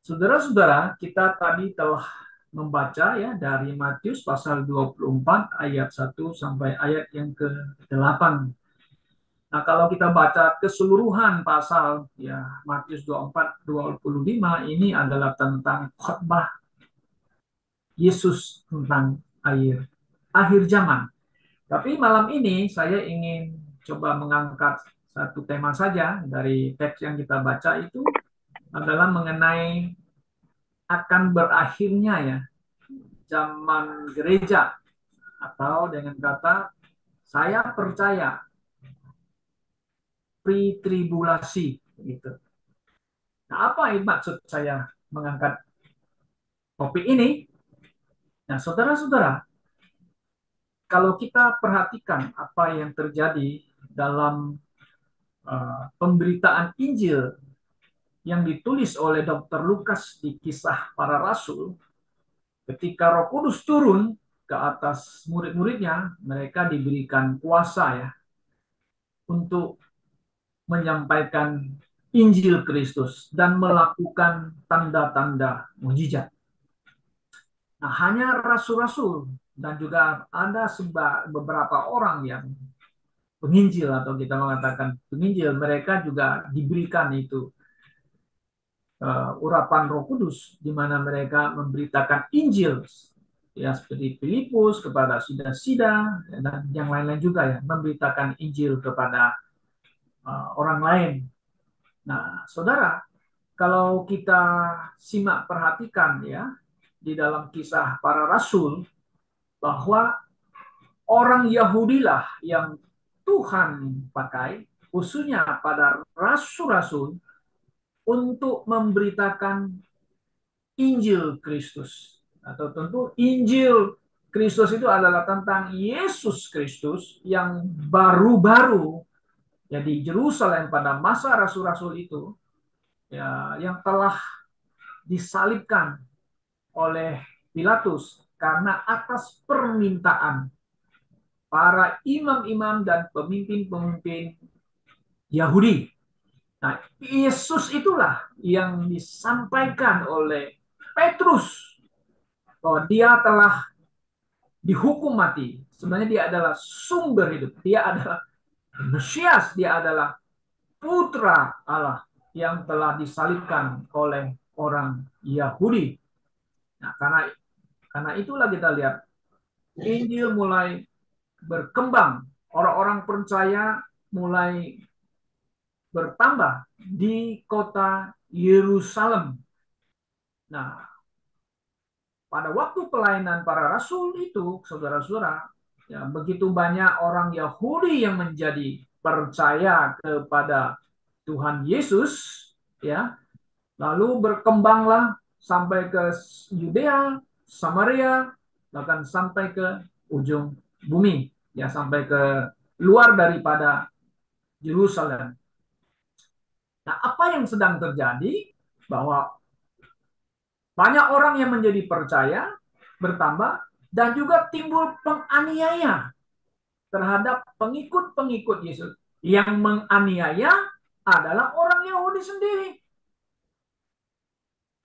Saudara-saudara, kita tadi telah membaca ya dari Matius pasal 24 ayat 1 sampai ayat yang ke-8. Nah, kalau kita baca keseluruhan pasal ya Matius 24 25 ini adalah tentang khotbah Yesus tentang akhir zaman. Tapi malam ini saya ingin coba mengangkat satu tema saja dari teks yang kita baca itu adalah mengenai akan berakhirnya ya zaman gereja, atau dengan kata saya percaya pre-tribulasi gitu. Nah, apa maksud saya mengangkat topik ini? Nah, saudara-saudara, kalau kita perhatikan apa yang terjadi dalam pemberitaan Injil yang ditulis oleh Dr. Lukas di Kisah Para Rasul, ketika Roh Kudus turun ke atas murid-muridnya, mereka diberikan kuasa ya untuk menyampaikan Injil Kristus dan melakukan tanda-tanda mujizat. Nah, hanya rasul-rasul dan juga ada beberapa orang yang penginjil, atau kita mengatakan penginjil, mereka juga diberikan itu urapan Roh Kudus di mana mereka memberitakan Injil ya, seperti Filipus kepada Sida-Sida dan yang lain-lain juga ya, memberitakan Injil kepada orang lain. Nah, saudara, kalau kita simak perhatikan ya di dalam Kisah Para Rasul, bahwa orang Yahudilah yang Tuhan pakai khususnya pada rasul-rasul untuk memberitakan Injil Kristus. Atau tentu Injil Kristus itu adalah tentang Yesus Kristus yang baru-baru ya di Yerusalem pada masa rasul-rasul itu ya, yang telah disalibkan oleh Pilatus karena atas permintaan para imam-imam dan pemimpin-pemimpin Yahudi. Nah, Yesus itulah yang disampaikan oleh Petrus bahwa dia telah dihukum mati. Sebenarnya dia adalah sumber hidup. Dia adalah Mesias, dia adalah putra Allah yang telah disalibkan oleh orang Yahudi. Nah, karena itulah kita lihat Injil mulai berkembang, orang-orang percaya mulai bertambah di kota Yerusalem. Nah, pada waktu pelayanan para rasul itu, saudara-saudara, ya, begitu banyak orang Yahudi yang menjadi percaya kepada Tuhan Yesus, ya, lalu berkembanglah sampai ke Yudea, Samaria, bahkan sampai ke ujung bumi, ya, sampai ke luar daripada Yerusalem. Nah, apa yang sedang terjadi? Bahwa banyak orang yang menjadi percaya, bertambah, dan juga timbul penganiaya terhadap pengikut-pengikut Yesus. Yang menganiaya adalah orang Yahudi sendiri.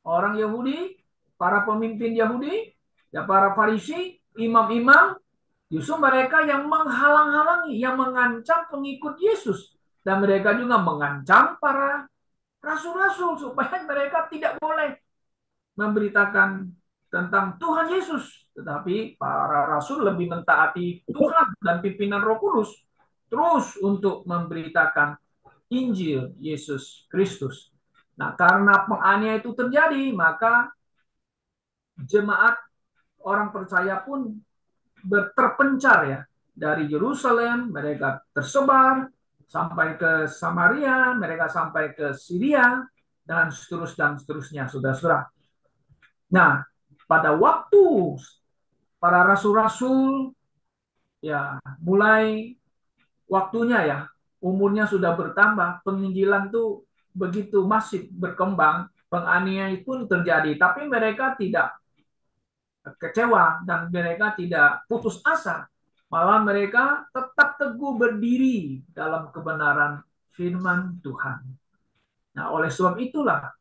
Orang Yahudi, para pemimpin Yahudi, ya para Farisi, imam-imam, justru mereka yang menghalang-halangi, yang mengancam pengikut Yesus. Dan mereka juga mengancam para rasul-rasul supaya mereka tidak boleh memberitakan tentang Tuhan Yesus. Tetapi para rasul lebih mentaati Tuhan dan pimpinan Roh Kudus terus untuk memberitakan Injil Yesus Kristus. Nah, karena penganiayaan itu terjadi, maka jemaat orang percaya pun terpencar ya. Dari Yerusalem mereka tersebar sampai ke Samaria, mereka sampai ke Syria dan seterusnya, saudara-saudara. Nah, pada waktu para rasul-rasul ya mulai waktunya ya, umurnya sudah bertambah, penginjilan tuh begitu masif berkembang, penganiayaan pun terjadi, tapi mereka tidak kecewa dan mereka tidak putus asa. Malah mereka tetap teguh berdiri dalam kebenaran firman Tuhan. Nah, oleh sebab itulah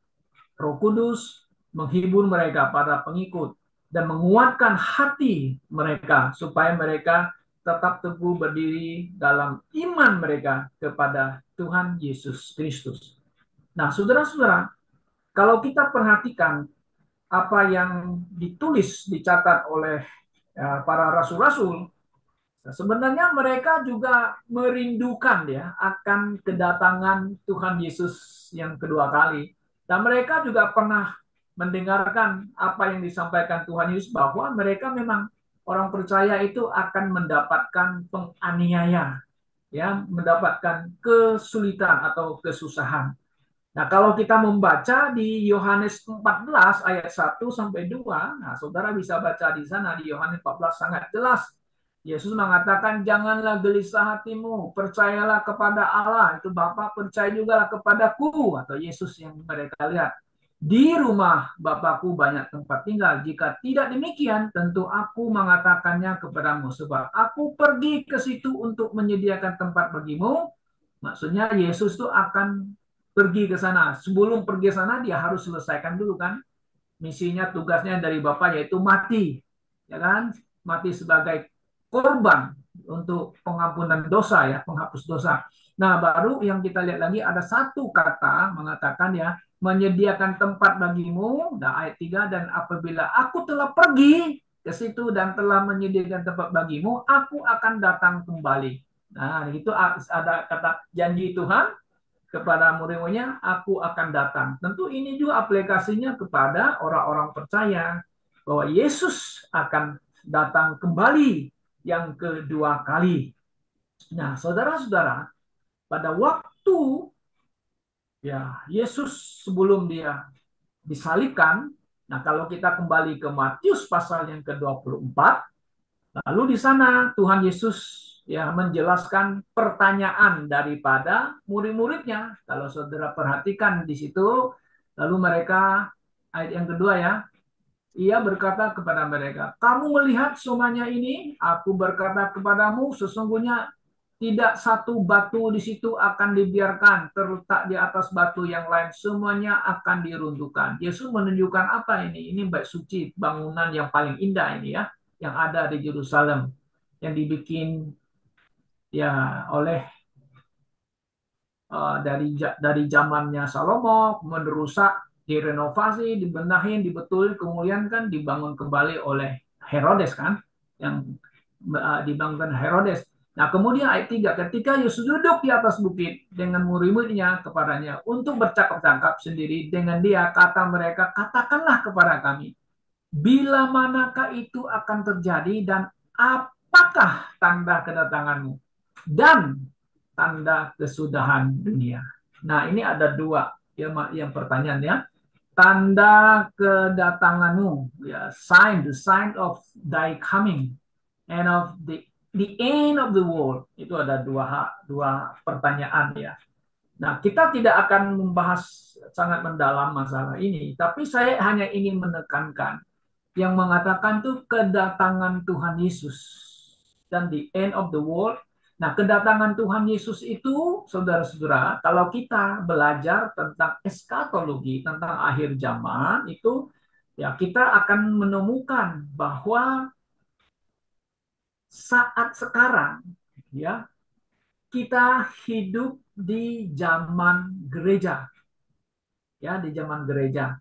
Roh Kudus menghibur mereka, para pengikut, dan menguatkan hati mereka supaya mereka tetap teguh berdiri dalam iman mereka kepada Tuhan Yesus Kristus. Nah, saudara-saudara, kalau kita perhatikan apa yang ditulis, dicatat oleh para rasul-rasul, sebenarnya mereka juga merindukan ya akan kedatangan Tuhan Yesus yang kedua kali. Dan mereka juga pernah mendengarkan apa yang disampaikan Tuhan Yesus, bahwa mereka memang orang percaya itu akan mendapatkan penganiaya, ya, mendapatkan kesulitan atau kesusahan. Nah, kalau kita membaca di Yohanes 14 ayat 1 sampai 2, nah saudara bisa baca di sana, di Yohanes 14 sangat jelas. Yesus mengatakan, janganlah gelisah hatimu, percayalah kepada Allah, itu Bapa, percaya juga kepadaku, atau Yesus yang mereka lihat. Di rumah Bapakku banyak tempat tinggal, jika tidak demikian, tentu aku mengatakannya kepadamu, sebab aku pergi ke situ untuk menyediakan tempat bagimu. Maksudnya Yesus itu akan pergi ke sana. Sebelum pergi ke sana, dia harus selesaikan dulu kan misinya, tugasnya dari Bapa, yaitu mati, ya kan, mati sebagai korban untuk pengampunan dosa, ya, penghapus dosa. Nah, baru yang kita lihat lagi ada satu kata mengatakan ya, menyediakan tempat bagimu. Nah, ayat 3, dan apabila aku telah pergi ke situ dan telah menyediakan tempat bagimu, aku akan datang kembali. Nah, itu ada kata janji Tuhan kepada murid-muridnya, aku akan datang. Tentu ini juga aplikasinya kepada orang-orang percaya bahwa Yesus akan datang kembali yang kedua kali. Nah, saudara-saudara, pada waktu ya Yesus sebelum dia disalibkan, nah kalau kita kembali ke Matius pasal yang ke-24, lalu di sana Tuhan Yesus ya menjelaskan pertanyaan daripada murid-muridnya. Kalau saudara perhatikan di situ, lalu mereka, ayat yang kedua ya, ia berkata kepada mereka, kamu melihat semuanya ini? Aku berkata kepadamu, sesungguhnya tidak satu batu di situ akan dibiarkan terletak di atas batu yang lain, semuanya akan diruntuhkan. Yesus menunjukkan apa ini? Ini bait suci, bangunan yang paling indah ini ya, yang ada di Yerusalem, yang dibikin ya oleh dari zamannya Salomo, merusak, direnovasi, dibenahin, dibetul, kemudian kan dibangun kembali oleh Herodes kan, yang dibangunkan Herodes. Nah, kemudian ayat 3, ketika Yesus duduk di atas bukit dengan murid-muridnya kepadanya untuk bercakap-cakap sendiri dengan dia, kata mereka, katakanlah kepada kami, bila manakah itu akan terjadi dan apakah tanda kedatanganmu dan tanda kesudahan dunia. Nah, ini ada dua yang pertanyaannya. Tanda kedatanganmu, ya, sign, the sign of thy coming and of the end of the world. Itu ada dua pertanyaan ya. Nah, kita tidak akan membahas sangat mendalam masalah ini, tapi saya hanya ingin menekankan yang mengatakan tuh kedatangan Tuhan Yesus dan the end of the world. Nah, kedatangan Tuhan Yesus itu, saudara-saudara, kalau kita belajar tentang eskatologi, tentang akhir zaman, itu ya kita akan menemukan bahwa saat sekarang ya kita hidup di zaman gereja. Ya, di zaman gereja.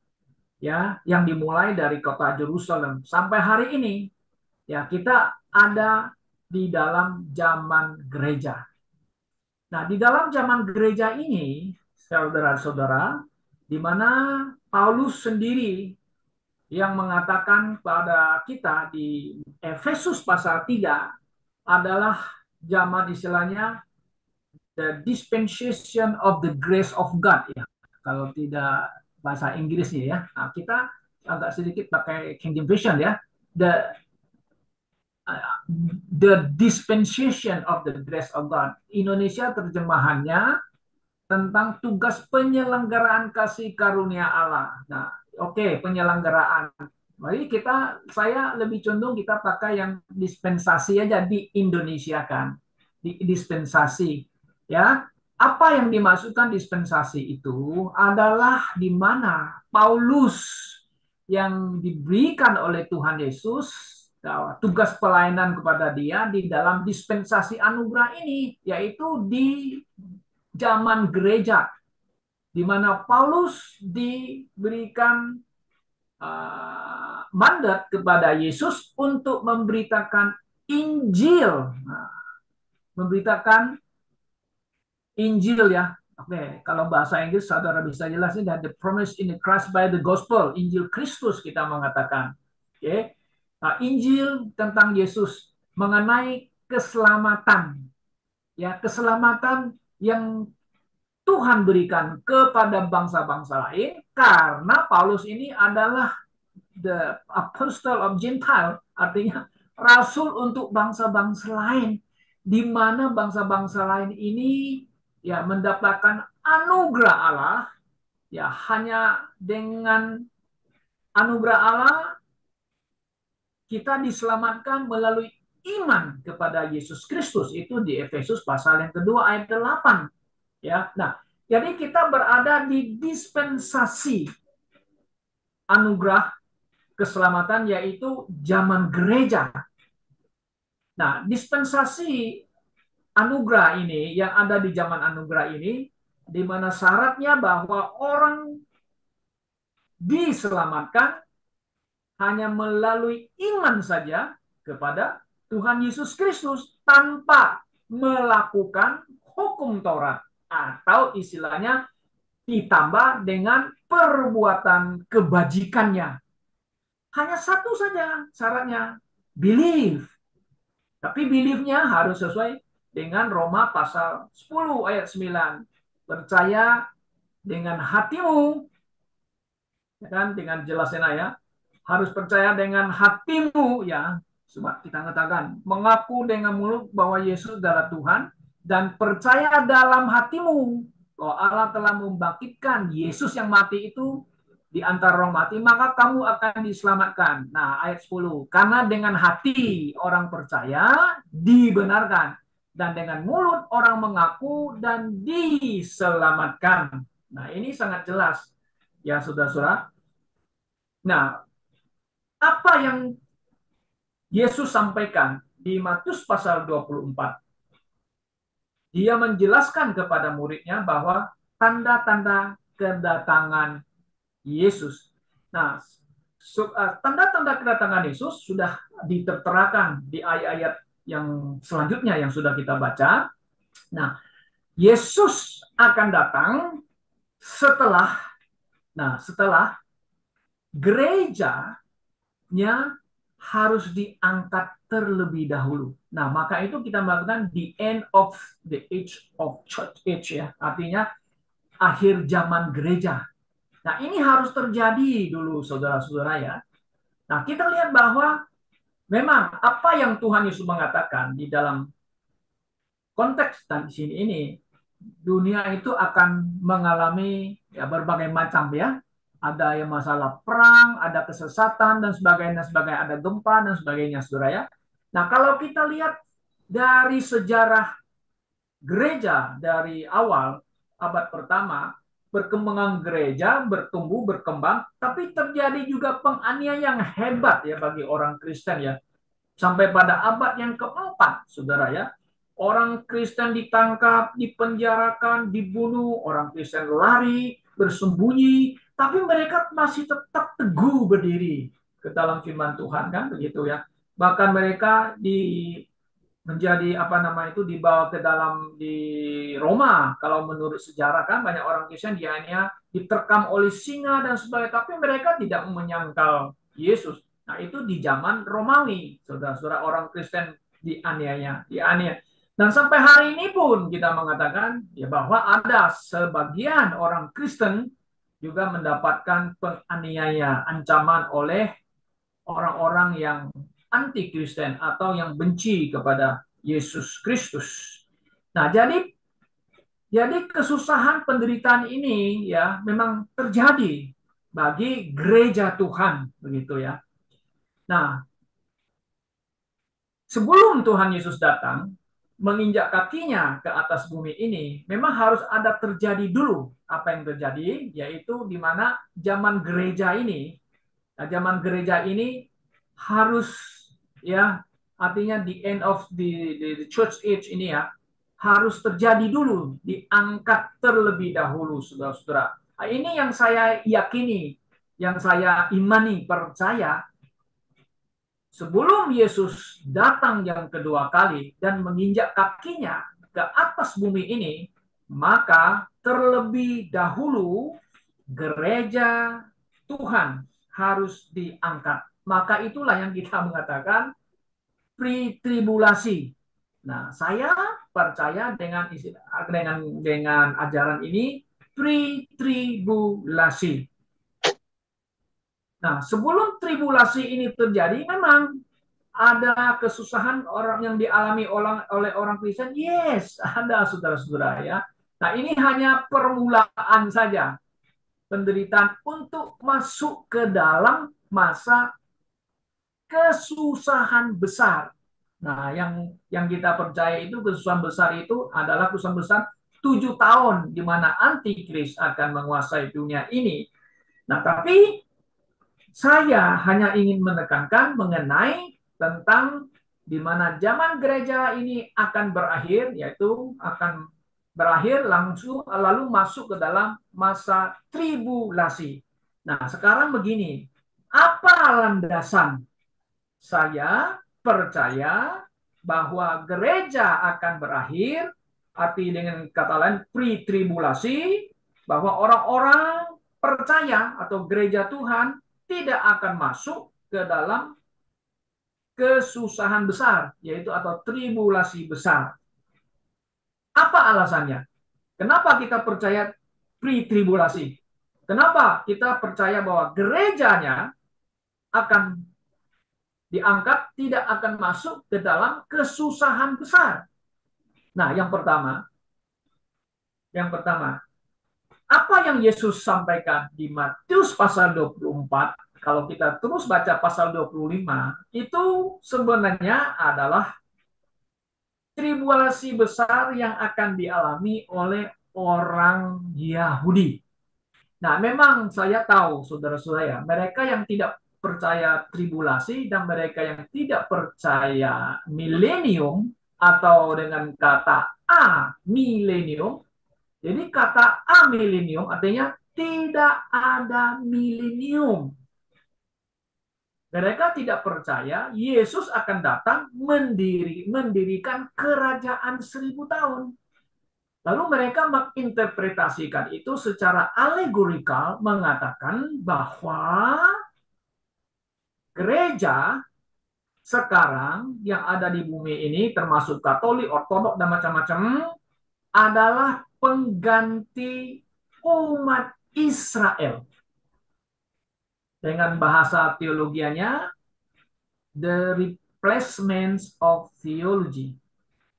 Ya, yang dimulai dari kota Yerusalem sampai hari ini. Ya, kita ada di dalam zaman gereja. Nah, di dalam zaman gereja ini, saudara-saudara, di mana Paulus sendiri yang mengatakan pada kita di Efesus pasal 3 adalah zaman istilahnya the dispensation of the grace of God ya. Kalau tidak bahasa Inggrisnya ya. Nah, kita agak sedikit pakai King James Version ya. The dispensation of the grace of God. Indonesia terjemahannya tentang tugas penyelenggaraan kasih karunia Allah. Nah, oke, penyelenggaraan. Jadi saya lebih condong kita pakai yang dispensasi aja, di Indonesia kan. Dispensasi. Ya, apa yang dimaksudkan dispensasi itu adalah di mana Paulus yang diberikan oleh Tuhan Yesus, tugas pelayanan kepada dia di dalam dispensasi anugerah ini, yaitu di zaman gereja, di mana Paulus diberikan mandat kepada Yesus untuk memberitakan Injil. Nah, memberitakan Injil ya. Oke, kalau bahasa Inggris saudara bisa jelasin that the promise in the Christ by the gospel, Injil Kristus kita mengatakan. Oke. Nah, Injil tentang Yesus mengenai keselamatan. Ya, keselamatan yang Tuhan berikan kepada bangsa-bangsa lain karena Paulus ini adalah the apostle of Gentile, artinya rasul untuk bangsa-bangsa lain, di mana bangsa-bangsa lain ini ya mendapatkan anugerah Allah, ya hanya dengan anugerah Allah kita diselamatkan melalui iman kepada Yesus Kristus, itu di Efesus pasal yang kedua ayat 8 ya. Nah, jadi kita berada di dispensasi anugerah keselamatan, yaitu zaman gereja. Nah, dispensasi anugerah ini yang ada di zaman anugerah ini, di mana syaratnya bahwa orang diselamatkan hanya melalui iman saja kepada Tuhan Yesus Kristus tanpa melakukan hukum Taurat, atau istilahnya ditambah dengan perbuatan kebajikannya. Hanya satu saja syaratnya, believe. Tapi believe-nya harus sesuai dengan Roma pasal 10 ayat 9. Percaya dengan hatimu, ya kan, dengan jelasnya ya. Harus percaya dengan hatimu ya. Sebab kita katakan, mengaku dengan mulut bahwa Yesus adalah Tuhan dan percaya dalam hatimu bahwa Allah telah membangkitkan Yesus yang mati itu di antara orang mati, maka kamu akan diselamatkan. Nah, ayat 10. Karena dengan hati orang percaya, dibenarkan. Dan dengan mulut orang mengaku dan diselamatkan. Nah, ini sangat jelas. Ya, saudara-saudara. Nah, apa yang Yesus sampaikan di Matius pasal 24? Dia menjelaskan kepada muridnya bahwa tanda-tanda kedatangan Yesus. Nah, tanda-tanda kedatangan Yesus sudah diterterakan di ayat-ayat yang selanjutnya yang sudah kita baca. Nah, Yesus akan datang setelah gerejanya harus diangkat terlebih dahulu. Nah, maka itu kita melakukan the end of the age of church age ya. Artinya akhir zaman gereja. Nah, ini harus terjadi dulu, saudara-saudara ya. Nah, kita lihat bahwa memang apa yang Tuhan Yesus mengatakan di dalam konteks di sini ini, dunia itu akan mengalami ya berbagai macam ya. Ada yang masalah perang, ada kesesatan dan sebagainya, ada gempa dan sebagainya, saudara ya. Nah, kalau kita lihat dari sejarah gereja dari awal abad pertama, perkembangan gereja bertumbuh berkembang, tapi terjadi juga penganiayaan yang hebat ya bagi orang Kristen ya. Sampai pada abad yang keempat, saudara ya, orang Kristen ditangkap, dipenjarakan, dibunuh, orang Kristen lari, bersembunyi, tapi mereka masih tetap teguh berdiri ke dalam firman Tuhan kan begitu ya. Bahkan mereka menjadi dibawa ke dalam di Roma. Kalau menurut sejarah kan banyak orang Kristen hanya diterkam oleh singa dan sebagainya, tapi mereka tidak menyangkal Yesus. Nah, itu di zaman Romawi, saudara-saudara, orang Kristen dianiaya. Dan sampai hari ini pun kita mengatakan ya bahwa ada sebagian orang Kristen juga mendapatkan penganiaya, ancaman oleh orang-orang yang anti-Kristen atau yang benci kepada Yesus Kristus. Nah, jadi kesusahan penderitaan ini ya memang terjadi bagi gereja Tuhan begitu ya. Nah, sebelum Tuhan Yesus datang menginjak kakinya ke atas bumi ini, memang harus ada terjadi dulu apa yang terjadi, yaitu di mana zaman gereja ini Nah, zaman gereja ini harus, ya, artinya the end of the church age ini ya, harus terjadi dulu, diangkat terlebih dahulu, saudara-saudara. Nah, ini yang saya yakini, yang saya imani, percaya, sebelum Yesus datang yang kedua kali dan menginjak kakinya ke atas bumi ini, maka terlebih dahulu gereja Tuhan harus diangkat. Maka itulah yang kita mengatakan pre-tribulasi. Nah, saya percaya dengan ajaran ini pre-tribulasi. Nah, sebelum tribulasi ini terjadi, memang ada kesusahan orang yang dialami oleh orang Kristen. Yes, ada, saudara-saudara ya. Nah, ini hanya permulaan saja penderitaan untuk masuk ke dalam masa kesusahan besar. Nah, yang kita percaya itu kesusahan besar itu adalah kesusahan besar 7 tahun di mana antikris akan menguasai dunia ini. Nah, tapi saya hanya ingin menekankan mengenai tentang di mana zaman gereja ini akan berakhir, yaitu akan berakhir langsung lalu masuk ke dalam masa tribulasi. Nah, sekarang begini, apa landasan saya percaya bahwa gereja akan berakhir, arti dengan kata lain pre-tribulasi, bahwa orang-orang percaya atau gereja Tuhan tidak akan masuk ke dalam kesusahan besar, yaitu atau tribulasi besar. Apa alasannya? Kenapa kita percaya pre-tribulasi? Kenapa kita percaya bahwa gerejanya akan diangkat, tidak akan masuk ke dalam kesusahan besar? Nah, yang pertama, apa yang Yesus sampaikan di Matius pasal 24, kalau kita terus baca pasal 25, itu sebenarnya adalah tribulasi besar yang akan dialami oleh orang Yahudi. Nah, memang saya tahu, saudara-saudara, mereka yang tidak percaya tribulasi dan mereka yang tidak percaya milenium, atau dengan kata A, milenium. Jadi kata A, milenium, artinya tidak ada milenium. Mereka tidak percaya Yesus akan datang mendirikan kerajaan 1000 tahun. Lalu mereka menginterpretasikan itu secara alegorikal, mengatakan bahwa gereja sekarang yang ada di bumi ini, termasuk Katolik, Ortodok, dan macam-macam, adalah pengganti umat Israel. Dengan bahasa teologianya, the replacement of theology.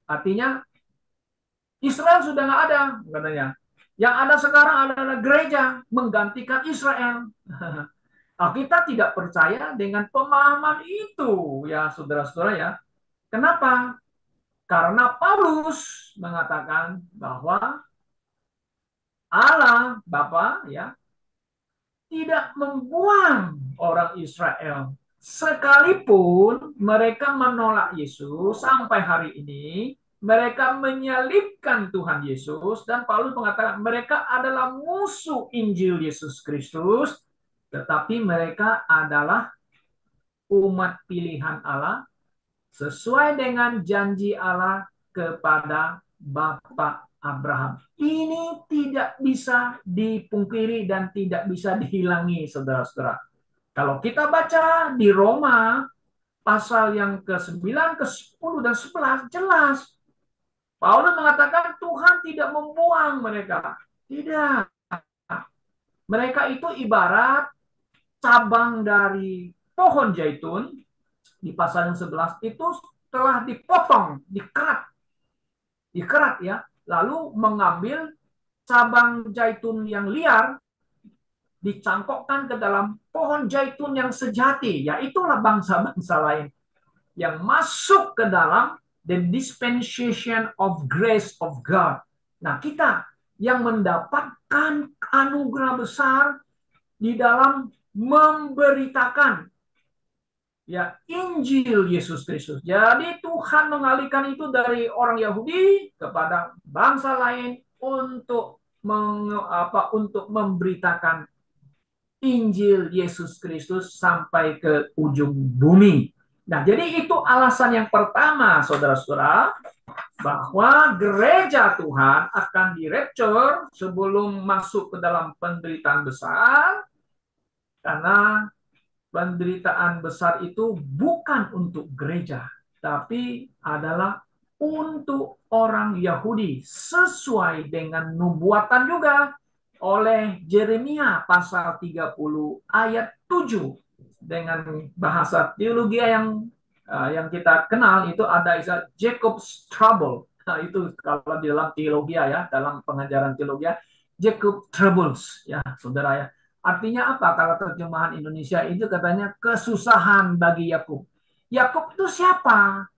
Artinya, Israel sudah nggak ada, katanya. Yang ada sekarang adalah gereja menggantikan Israel. Nah, kita tidak percaya dengan pemahaman itu, ya saudara-saudara ya. Kenapa? Karena Paulus mengatakan bahwa Allah Bapa ya tidak membuang orang Israel. Sekalipun mereka menolak Yesus sampai hari ini, mereka menyalibkan Tuhan Yesus, dan Paulus mengatakan mereka adalah musuh Injil Yesus Kristus, tetapi mereka adalah umat pilihan Allah sesuai dengan janji Allah kepada Bapak Abraham. Ini tidak bisa dipungkiri dan tidak bisa dihilangi, saudara-saudara. Kalau kita baca di Roma, pasal yang ke-9, ke-10, dan 11, jelas. Paulus mengatakan Tuhan tidak membuang mereka. Tidak. Mereka itu ibarat cabang dari pohon zaitun, di pasal yang 11, itu telah dipotong, dikerat ya, lalu mengambil cabang zaitun yang liar, dicangkokkan ke dalam pohon zaitun yang sejati, yaitulah bangsa-bangsa lain yang masuk ke dalam the dispensation of grace of God. Nah, kita yang mendapatkan anugerah besar di dalam memberitakan ya Injil Yesus Kristus. Jadi Tuhan mengalihkan itu dari orang Yahudi kepada bangsa lain untuk untuk memberitakan Injil Yesus Kristus sampai ke ujung bumi. Nah, jadi itu alasan yang pertama, saudara-saudara, bahwa gereja Tuhan akan dirapture sebelum masuk ke dalam penderitaan besar, karena penderitaan besar itu bukan untuk gereja, tapi adalah untuk orang Yahudi, sesuai dengan nubuatan juga oleh Yeremia pasal 30 ayat 7. Dengan bahasa teologi yang kita kenal itu ada istilah Jacob's trouble. Nah, itu kalau di dalam teologi ya, dalam pengajaran teologi, Jacob troubles ya, saudara ya. Artinya apa kalau terjemahan Indonesia itu katanya kesusahan bagi Yakub. Yakub itu siapa?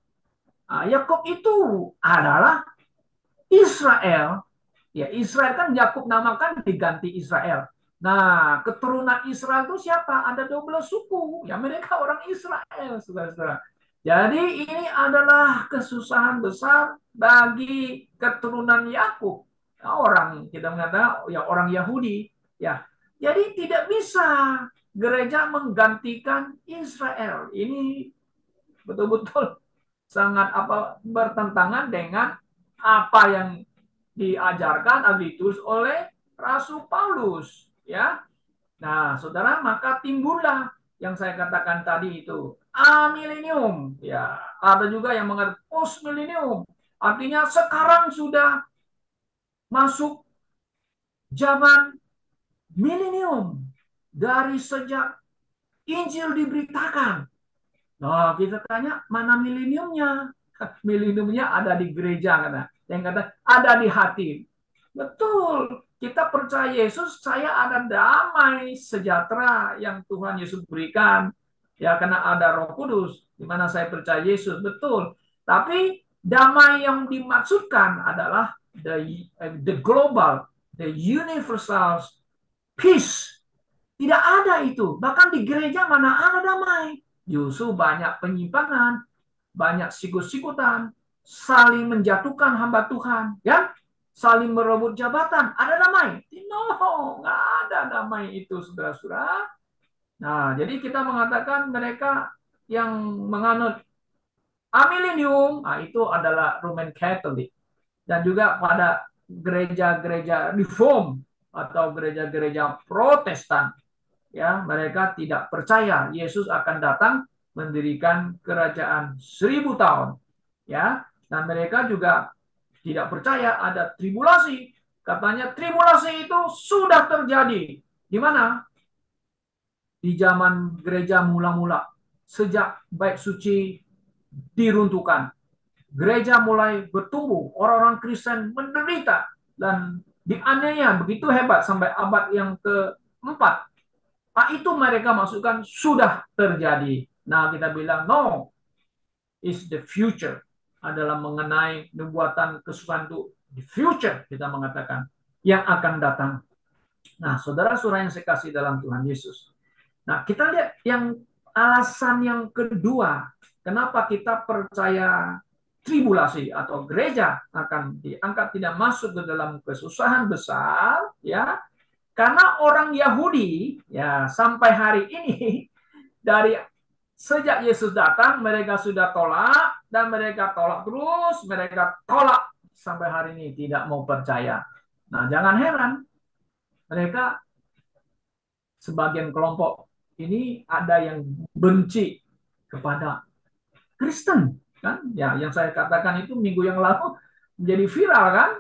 Yakub itu adalah Israel. Ya, Israel kan Yakub namakan diganti Israel. Nah, keturunan Israel itu siapa? Ada 12 suku. Ya, mereka orang Israel, saudara-saudara. Jadi ini adalah kesusahan besar bagi keturunan Yakub. Ya, orang kita mengatakan ya orang Yahudi. Ya, jadi tidak bisa gereja menggantikan Israel. Ini betul-betul sangat bertentangan dengan apa yang diajarkan atau ditulis oleh Rasul Paulus, ya. Nah, saudara, maka timbullah yang saya katakan tadi itu amilenium, ya. Ada juga yang mengatakan post milenium, artinya sekarang sudah masuk zaman milenium dari sejak Injil diberitakan. Nah, kita tanya mana mileniumnya? Mileniumnya ada di gereja, kata. Yang kata ada di hati. Betul. Kita percaya Yesus, saya ada damai sejahtera yang Tuhan Yesus berikan. Ya, karena ada Roh Kudus di mana saya percaya Yesus, betul. Tapi damai yang dimaksudkan adalah the global, the universal peace. Tidak ada itu. Bahkan di gereja mana ada damai. Justru banyak penyimpangan, banyak sikut-sikutan, saling menjatuhkan hamba Tuhan, ya, saling merebut jabatan. Ada damai? No, nggak ada damai itu, saudara-saudara. Nah, jadi kita mengatakan mereka yang menganut amilenium, nah itu adalah Roman Catholic. Dan juga pada gereja-gereja Reform atau gereja-gereja Protestan, ya, mereka tidak percaya Yesus akan datang mendirikan kerajaan 1000 tahun, ya. Dan mereka juga tidak percaya ada tribulasi. Katanya tribulasi itu sudah terjadi. Di mana? Di zaman gereja mula-mula, sejak bait suci diruntuhkan, gereja mulai bertumbuh, orang-orang Kristen menderita dan dianiaya begitu hebat sampai abad yang keempat. Itu mereka masukkan sudah terjadi. Nah, kita bilang no, is the future, adalah mengenai nubuatan kesukaan itu the future, kita mengatakan yang akan datang. Nah, saudara-saudara yang saya kasih dalam Tuhan Yesus. Nah, kita lihat yang alasan yang kedua, kenapa kita percaya tribulasi atau gereja akan diangkat tidak masuk ke dalam kesusahan besar, ya. Karena orang Yahudi, ya, sampai hari ini dari sejak Yesus datang mereka sudah tolak dan mereka tolak terus, mereka tolak sampai hari ini tidak mau percaya. Nah, jangan heran mereka sebagian kelompok ini ada yang benci kepada Kristen, kan? Ya, yang saya katakan itu minggu yang lalu menjadi viral, kan?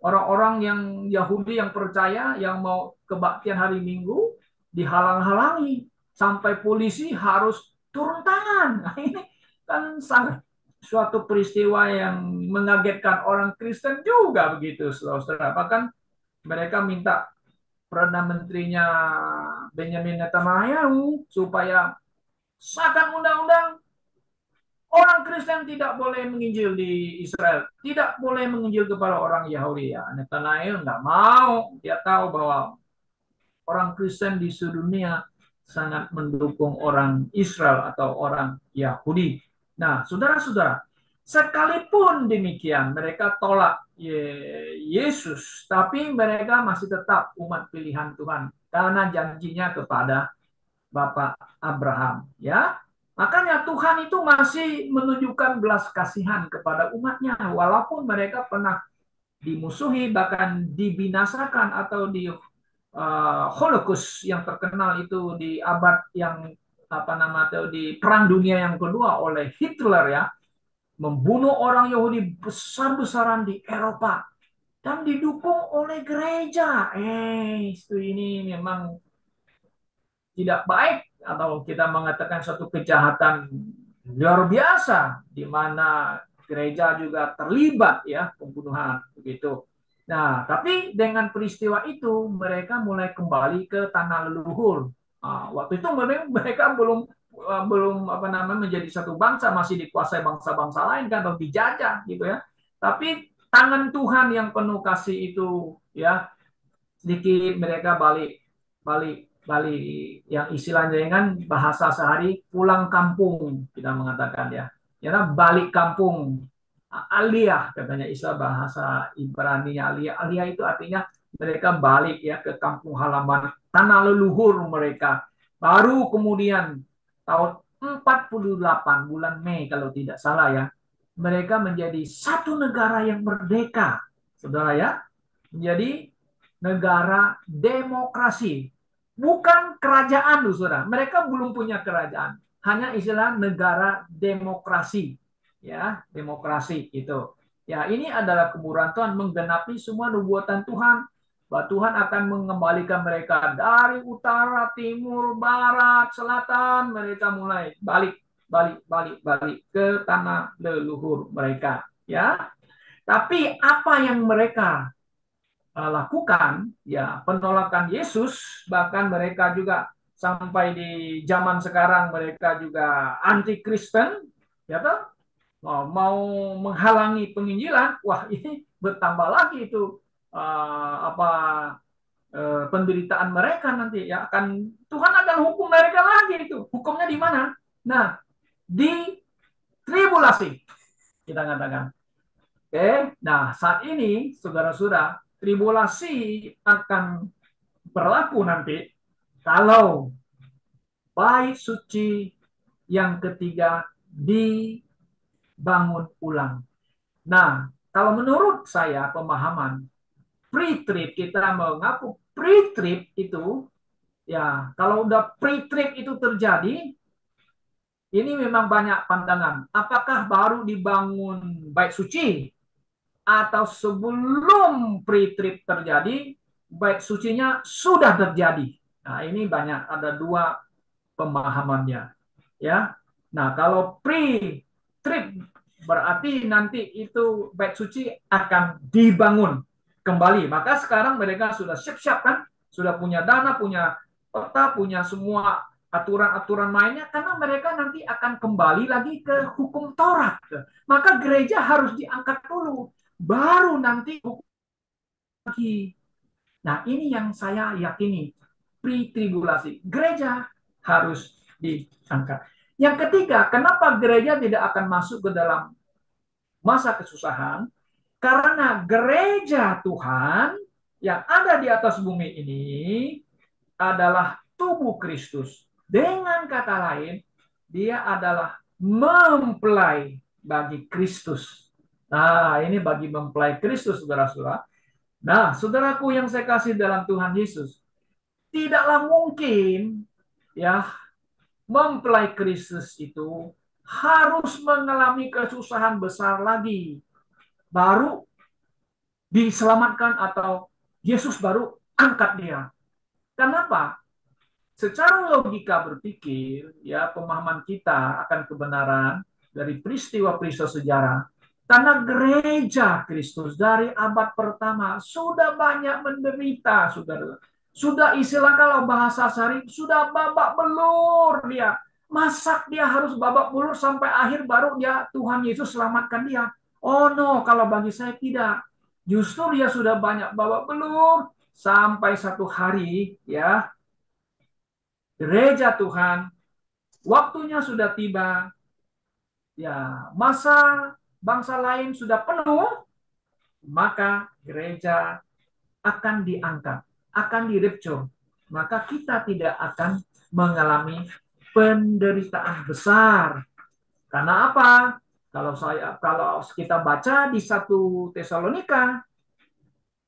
Orang-orang yang Yahudi yang percaya yang mau kebaktian hari Minggu dihalang-halangi sampai polisi harus turun tangan. Nah, ini kan sangat suatu peristiwa yang mengagetkan orang Kristen juga begitu, saudara. Bahkan mereka minta Perdana Menterinya Benjamin Netanyahu supaya sahkan undang-undang orang Kristen tidak boleh menginjil di Israel, tidak boleh menginjil kepada orang Yahudi. Ya, Netanyahu nggak mau. Dia tahu bahwa orang Kristen di seluruh dunia sangat mendukung orang Israel atau orang Yahudi. Nah, saudara-saudara, sekalipun demikian mereka tolak Yesus, tapi mereka masih tetap umat pilihan Tuhan karena janjinya kepada Bapak Abraham, ya. Makanya Tuhan itu masih menunjukkan belas kasihan kepada umatnya walaupun mereka pernah dimusuhi bahkan dibinasakan atau di Holocaust yang terkenal itu di abad yang apa nama itu di Perang Dunia yang kedua oleh Hitler, ya, membunuh orang Yahudi besar-besaran di Eropa dan didukung oleh gereja. Itu ini memang tidak baik atau kita mengatakan suatu kejahatan luar biasa di mana gereja juga terlibat, ya, pembunuhan begitu. Nah, tapi dengan peristiwa itu mereka mulai kembali ke tanah leluhur. Waktu itu mereka belum apa namanya menjadi satu bangsa, masih dikuasai bangsa-bangsa lain kan atau dijajah gitu, ya. Tapi tangan Tuhan yang penuh kasih itu, ya, sedikit mereka balik balik balik yang istilahnya kan bahasa sehari pulang kampung kita mengatakan, ya, ya balik kampung, aliyah katanya istilah bahasa Ibrani, aliyah. Aliyah itu artinya mereka balik, ya, ke kampung halaman tanah leluhur mereka. Baru kemudian tahun 48 bulan Mei kalau tidak salah, ya, mereka menjadi satu negara yang merdeka, saudara, ya, menjadi negara demokrasi. Bukan kerajaan, saudara. Mereka belum punya kerajaan. Hanya istilah negara demokrasi. Ya, demokrasi itu. Ya, ini adalah kemurahan Tuhan menggenapi semua nubuatan Tuhan. Bahwa Tuhan akan mengembalikan mereka dari utara, timur, barat, selatan. Mereka mulai balik ke tanah leluhur mereka. Ya, tapi apa yang mereka lakukan, ya, penolakan Yesus, bahkan mereka juga sampai di zaman sekarang mereka juga anti Kristen, ya toh, mau menghalangi penginjilan. Wah, ini bertambah lagi itu apa penderitaan mereka nanti, ya, akan Tuhan akan hukum mereka lagi. Itu hukumnya di mana? Nah, di tribulasi kita katakan. Oke, nah saat ini saudara-saudara, tribulasi akan berlaku nanti kalau bait suci yang ketiga dibangun ulang. Nah, kalau menurut saya pemahaman pre-trib, kita mengaku pre-trib itu, ya, kalau udah pre-trib itu terjadi, ini memang banyak pandangan. Apakah baru dibangun bait suci atau sebelum pre-trib terjadi, bait sucinya sudah terjadi. Nah, ini banyak, ada dua pemahamannya, ya. Nah, kalau pre-trib berarti nanti itu bait suci akan dibangun kembali. Maka sekarang mereka sudah siap-siap kan, sudah punya dana, punya peta, punya semua aturan-aturan mainnya karena mereka nanti akan kembali lagi ke hukum Taurat. Maka gereja harus diangkat dulu, baru nanti lagi. Nah, ini yang saya yakini, pre-tribulasi. Gereja harus diangkat. Yang ketiga, kenapa gereja tidak akan masuk ke dalam masa kesusahan? Karena gereja Tuhan yang ada di atas bumi ini adalah tubuh Kristus. Dengan kata lain, dia adalah mempelai bagi Kristus. Nah, ini bagi mempelai Kristus, saudara-saudara. Nah, saudaraku yang saya kasih dalam Tuhan Yesus, tidaklah mungkin, ya, mempelai Kristus itu harus mengalami kesusahan besar lagi baru diselamatkan atau Yesus baru angkat dia. Kenapa? Secara logika berpikir, ya, pemahaman kita akan kebenaran dari peristiwa-peristiwa sejarah. Karena gereja Kristus dari abad pertama sudah banyak menderita, saudara. Sudah istilah kalau bahasa sehari, sudah babak belur dia. Masak dia harus babak belur sampai akhir baru dia Tuhan Yesus selamatkan dia. Oh no, kalau bagi saya tidak. Justru dia sudah banyak babak belur sampai satu hari, ya, gereja Tuhan, waktunya sudah tiba, ya masa bangsa lain sudah penuh, maka gereja akan diangkat, akan direpture. Maka kita tidak akan mengalami penderitaan besar. Karena apa? Kalau kita baca di 1 Tesalonika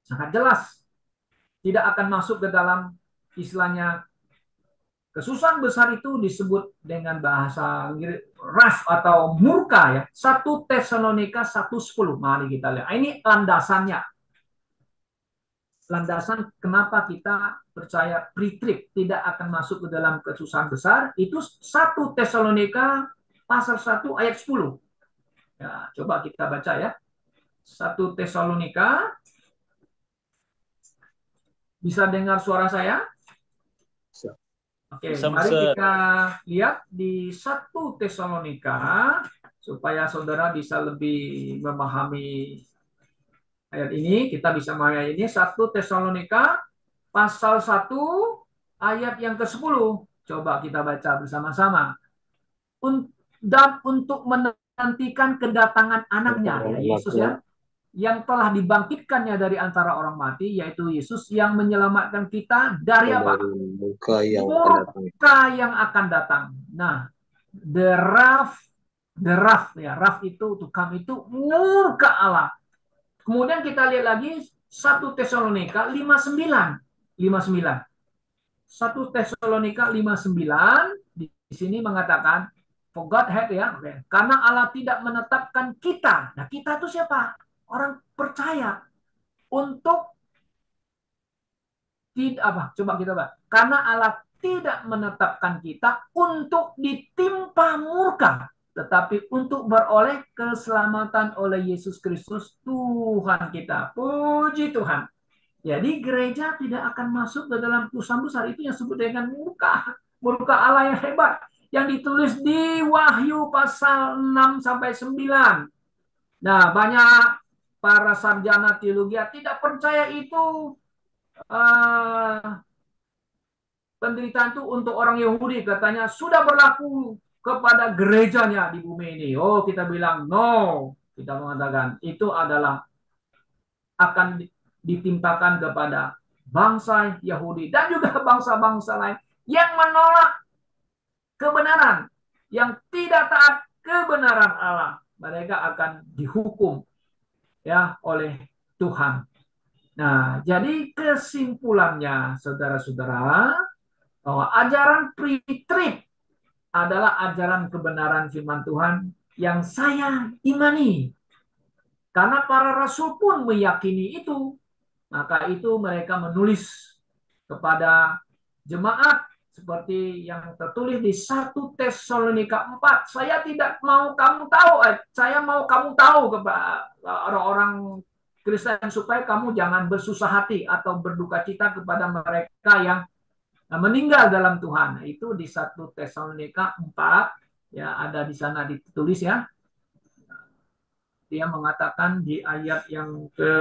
sangat jelas tidak akan masuk ke dalam istilahnya kesusahan besar itu disebut dengan bahasa wrath atau murka ya. 1 Tesalonika 1:10. Mari kita lihat. Ini landasannya. Landasan kenapa kita percaya pre-trib tidak akan masuk ke dalam kesusahan besar itu 1 Tesalonika pasal 1 ayat 10. Ya, coba kita baca ya. 1 Tesalonika, bisa dengar suara saya? Oke, mari kita lihat di 1 Tesalonika supaya saudara bisa lebih memahami ayat ini. Kita bisa memahami ini 1 Tesalonika pasal 1 ayat yang ke-10. Coba kita baca bersama-sama. Dan untuk menantikan kedatangan anaknya, ya Yesus ya, yang telah dibangkitkannya dari antara orang mati, yaitu Yesus yang menyelamatkan kita dari apa? Murka yang akan datang. Nah, the wrath ya, wrath itu to come itu murka Allah. Kemudian kita lihat lagi 1 Tesalonika 59. 1 Tesalonika 59 di sini mengatakan for God had ya, karena Allah tidak menetapkan kita. Nah, kita itu siapa? Orang percaya untuk tidak apa? Coba kita bahas. Karena Allah tidak menetapkan kita untuk ditimpa murka, tetapi untuk beroleh keselamatan oleh Yesus Kristus Tuhan kita. Puji Tuhan. Jadi gereja tidak akan masuk ke dalam kesusahan besar, itu yang disebut dengan murka. Murka Allah yang hebat. Yang ditulis di Wahyu pasal 6 sampai 9. Nah, banyak para sarjana teologi tidak percaya itu penderitaan itu untuk orang Yahudi, katanya sudah berlaku kepada gerejanya di bumi ini. Oh, kita bilang no. Kita mengatakan itu adalah akan ditimpakan kepada bangsa Yahudi dan juga bangsa-bangsa lain yang menolak kebenaran, yang tidak taat kebenaran Allah. Mereka akan dihukum ya oleh Tuhan. Nah, jadi kesimpulannya saudara-saudara, bahwa ajaran pre-trib adalah ajaran kebenaran firman Tuhan yang saya imani. Karena para rasul pun meyakini itu. Maka itu mereka menulis kepada jemaat seperti yang tertulis di 1 Tesalonika 4. Saya tidak mau kamu tahu, saya mau kamu tahu kepada orang-orang Kristen supaya kamu jangan bersusah hati atau berduka cita kepada mereka yang meninggal dalam Tuhan. Itu di 1 Tesalonika 4 ya, ada di sana ditulis ya. Dia mengatakan di ayat yang ke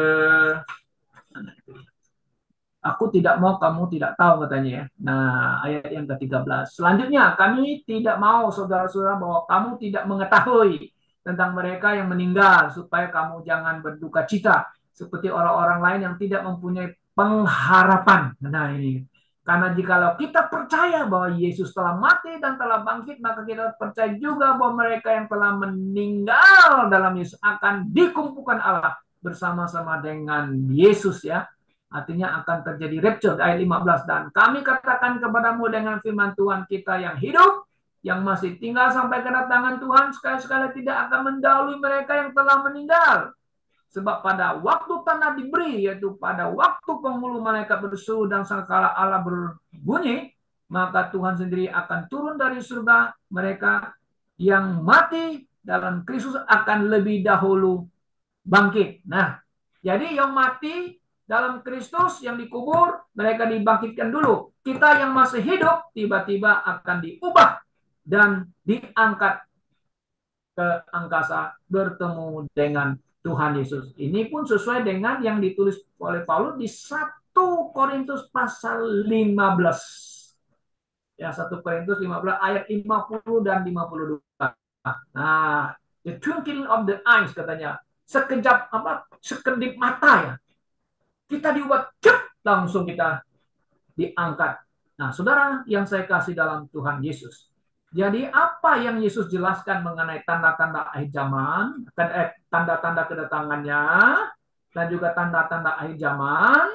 aku tidak mau kamu tidak tahu katanya ya. Nah, ayat yang ke-13. Selanjutnya, kami tidak mau saudara-saudara bahwa kamu tidak mengetahui tentang mereka yang meninggal supaya kamu jangan berduka cita seperti orang-orang lain yang tidak mempunyai pengharapan. Nah, ini karena jikalau kita percaya bahwa Yesus telah mati dan telah bangkit, maka kita percaya juga bahwa mereka yang telah meninggal dalam Yesus akan dikumpulkan Allah bersama-sama dengan Yesus ya. Artinya akan terjadi rapture ayat 15. Dan kami katakan kepadamu dengan firman Tuhan kita yang hidup, yang masih tinggal sampai kedatangan Tuhan, sekali-sekali tidak akan mendahului mereka yang telah meninggal. Sebab pada waktu tanah diberi, yaitu pada waktu penghulu malaikat berseru dan sangkala Allah berbunyi, maka Tuhan sendiri akan turun dari surga. Mereka yang mati dalam Kristus akan lebih dahulu bangkit. Nah, jadi yang mati dalam Kristus yang dikubur, mereka dibangkitkan dulu. Kita yang masih hidup tiba-tiba akan diubah dan diangkat ke angkasa bertemu dengan Tuhan Yesus. Ini pun sesuai dengan yang ditulis oleh Paulus di 1 Korintus pasal 15. Ya, 1 Korintus 15 ayat 50 dan 52. Nah, the twinkling of the eyes katanya. Sekejap apa? Sekedip mata ya. Kita dibuat cep, langsung kita diangkat. Nah, saudara yang saya kasih dalam Tuhan Yesus. Jadi apa yang Yesus jelaskan mengenai tanda-tanda akhir zaman, tanda-tanda kedatangannya, dan juga tanda-tanda akhir zaman,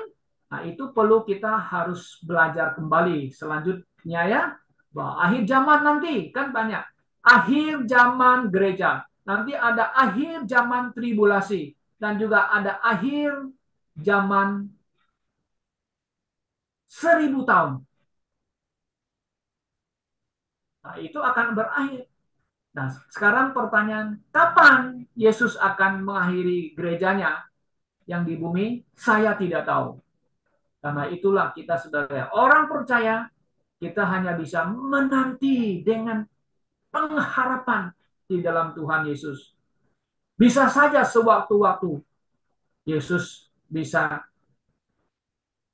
nah itu perlu kita harus belajar kembali. Selanjutnya ya, bahwa akhir zaman nanti, kan banyak. Akhir zaman gereja, nanti ada akhir zaman tribulasi, dan juga ada akhir zaman 1000 tahun. Nah, itu akan berakhir. Nah, sekarang pertanyaan, kapan Yesus akan mengakhiri gerejanya yang di bumi? Saya tidak tahu. Karena itulah kita saudara, orang percaya, kita hanya bisa menanti dengan pengharapan di dalam Tuhan Yesus. Bisa saja sewaktu-waktu Yesus bisa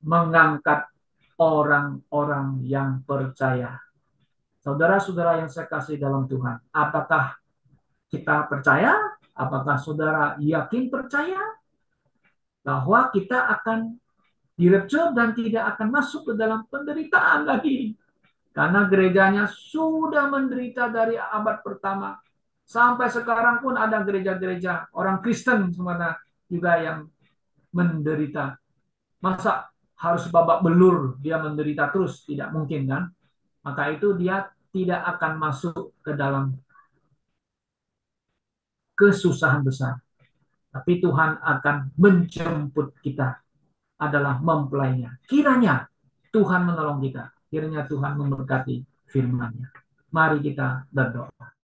mengangkat orang-orang yang percaya. Saudara-saudara yang saya kasih dalam Tuhan, apakah kita percaya? Apakah saudara yakin percaya bahwa kita akan direcur dan tidak akan masuk ke dalam penderitaan lagi? Karena gerejanya sudah menderita dari abad pertama. Sampai sekarang pun ada gereja-gereja orang Kristen semuanya juga yang menderita. Masa harus babak belur dia menderita terus? Tidak mungkin kan? Maka itu dia tidak akan masuk ke dalam kesusahan besar. Tapi Tuhan akan menjemput kita, adalah mempelainya. Kiranya Tuhan menolong kita. Kiranya Tuhan memberkati firman-Nya. Mari kita berdoa.